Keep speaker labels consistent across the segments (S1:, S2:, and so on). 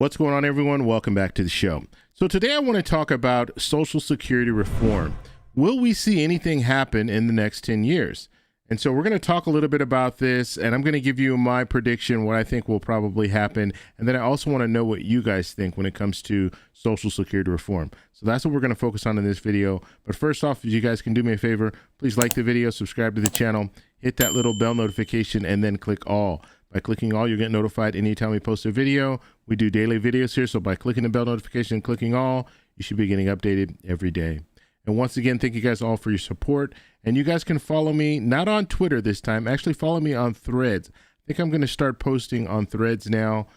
S1: What's going on, everyone? Welcome back to the show. So today I want to talk about Social Security reform. Will we see anything happen in the next 10 years? And so we're going to talk a little bit about this, and I'm going to give you my prediction, what I think will probably happen. And then I also want to know what you guys think when it comes to Social Security reform. So that's what we're going to focus on in this video. But first off, if you guys can do me a favor, please like the video, subscribe to the channel, hit that little bell notification, and then click all. By clicking all, you'll get notified anytime we post a video. We do daily videos here, so by clicking the bell notification and clicking all, you should be getting updated every day. And once again, thank you guys all for your support. And you guys can follow me, not on Twitter this time, actually follow me on Threads. I think I'm going to start posting on Threads now.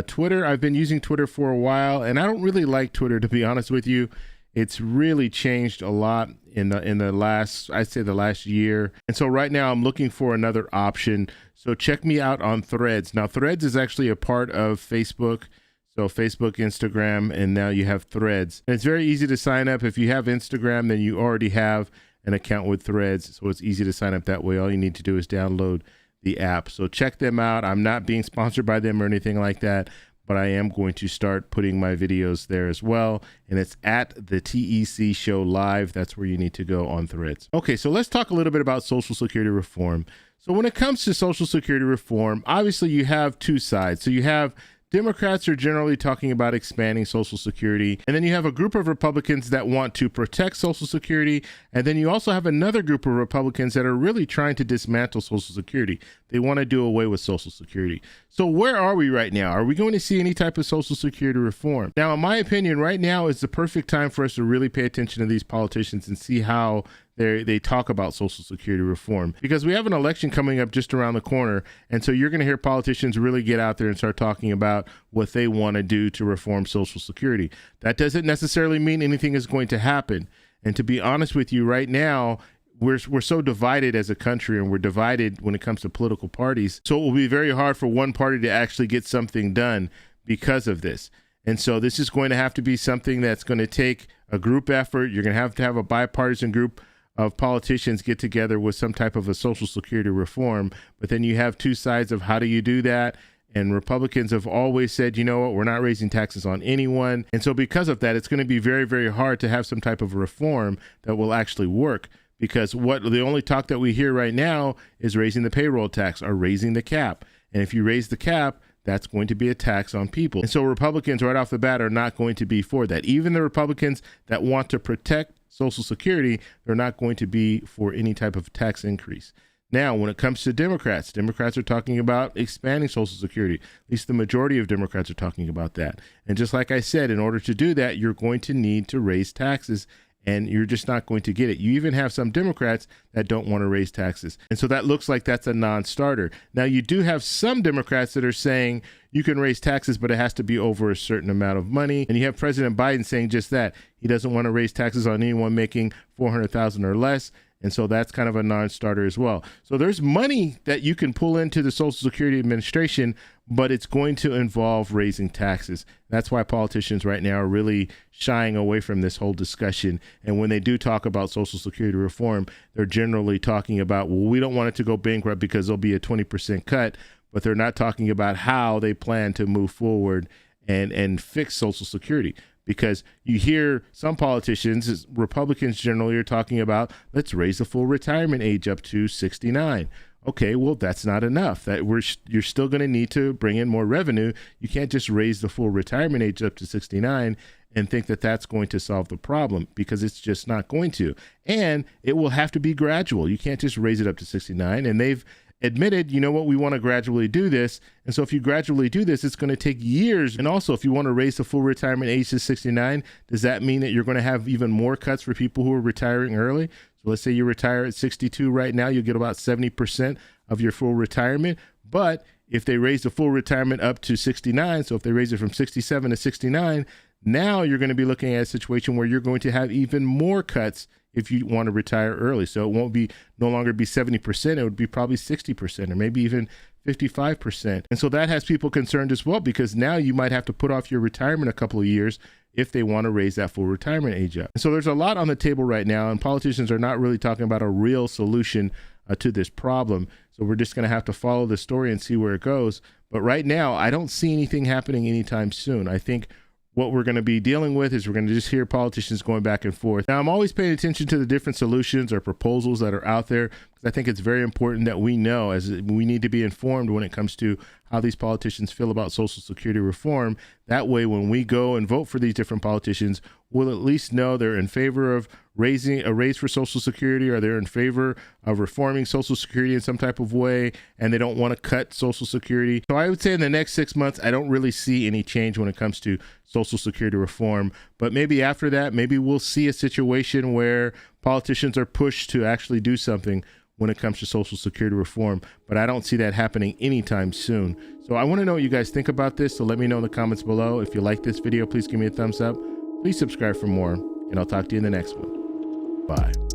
S1: Twitter, I've been using Twitter for a while, and I don't really like Twitter, to be honest with you. It's really changed a lot in the last, I'd say the last year. And so right now I'm looking for another option. So check me out on Threads. Now Threads is actually a part of Facebook. So Facebook, Instagram, and now you have Threads. And it's very easy to sign up. If you have Instagram, then you already have an account with Threads. So it's easy to sign up that way. All you need to do is download the app. So check them out. I'm not being sponsored by them or anything like that, but I am going to start putting my videos there as well. And it's at the TEC Show Live. That's where you need to go on Threads. Okay, so let's talk a little bit about Social Security reform. So when it comes to Social Security reform, obviously you have two sides. So you have Democrats are generally talking about expanding Social Security, and then you have a group of Republicans that want to protect Social Security, and then you also have another group of Republicans that are really trying to dismantle Social Security. They want to do away with Social Security. So where are we right now? Are we going to see any type of Social Security reform? Now, in my opinion, right now is the perfect time for us to really pay attention to these politicians and see how they talk about Social Security reform, because we have an election coming up just around the corner. And so you're going to hear politicians really get out there and start talking about what they want to do to reform Social Security. That doesn't necessarily mean anything is going to happen. And to be honest with you, right now, we're so divided as a country, and we're divided when it comes to political parties. So it will be very hard for one party to actually get something done because of this. And so this is going to have to be something that's going to take a group effort. You're going to have a bipartisan group of politicians get together with some type of a Social Security reform. But then you have two sides of how do you do that? And Republicans have always said, you know what, we're not raising taxes on anyone. And so because of that, it's going to be very, very hard to have some type of reform that will actually work. Because the only talk that we hear right now is raising the payroll tax or raising the cap. And if you raise the cap, that's going to be a tax on people. And so Republicans right off the bat are not going to be for that. Even the Republicans that want to protect Social Security, they're not going to be for any type of tax increase. Now, when it comes to Democrats are talking about expanding Social Security. At least the majority of Democrats are talking about that. And just like I said, in order to do that, you're going to need to raise taxes, and you're just not going to get it. You even have some Democrats that don't want to raise taxes. And so that looks like that's a non-starter. Now, you do have some Democrats that are saying you can raise taxes, but it has to be over a certain amount of money. And you have President Biden saying just that. He doesn't want to raise taxes on anyone making $400,000 or less. And so that's kind of a non-starter as well. So there's money that you can pull into the Social Security Administration, but it's going to involve raising taxes. That's why politicians right now are really shying away from this whole discussion. And when they do talk about Social Security reform, they're generally talking about, well, we don't want it to go bankrupt because there'll be a 20% cut, but they're not talking about how they plan to move forward and fix Social Security. Because you hear some politicians, Republicans generally, are talking about, let's raise the full retirement age up to 69. Okay, well, that's not enough. You're still going to need to bring in more revenue. You can't just raise the full retirement age up to 69 and think that that's going to solve the problem, because it's just not going to. And it will have to be gradual. You can't just raise it up to 69. And they've admitted, you know what, we want to gradually do this. And so if you gradually do this, it's going to take years. And also, if you want to raise the full retirement age to 69, does that mean that you're going to have even more cuts for people who are retiring early? So let's say you retire at 62 right now, you'll get about 70% of your full retirement. But if they raise the full retirement up to 69, so if they raise it from 67 to 69, now you're going to be looking at a situation where you're going to have even more cuts if you want to retire early. So it won't be no longer be 70%, it would be probably 60% or maybe even 55%. And so that has people concerned as well, because now you might have to put off your retirement a couple of years if they want to raise that full retirement age up. And so there's a lot on the table right now, and politicians are not really talking about a real solution to this problem. So we're just going to have to follow the story and see where it goes. But right now, I don't see anything happening anytime soon. I think what we're going to be dealing with is we're going to just hear politicians going back and forth. Now, I'm always paying attention to the different solutions or proposals that are out there, because I think it's very important that we know, as we need to be informed when it comes to how these politicians feel about Social Security reform. That way, when we go and vote for these different politicians, we'll at least know they're in favor of raising a raise for Social Security, or they're in favor of reforming Social Security in some type of way, and they don't want to cut Social Security. So I would say in the next 6 months, I don't really see any change when it comes to Social Security reform. But maybe after that, maybe we'll see a situation where politicians are pushed to actually do something when it comes to Social Security reform, but I don't see that happening anytime soon. So I want to know what you guys think about this, so let me know in the comments below. If you like this video, please give me a thumbs up. Please subscribe for more, and I'll talk to you in the next one. Bye.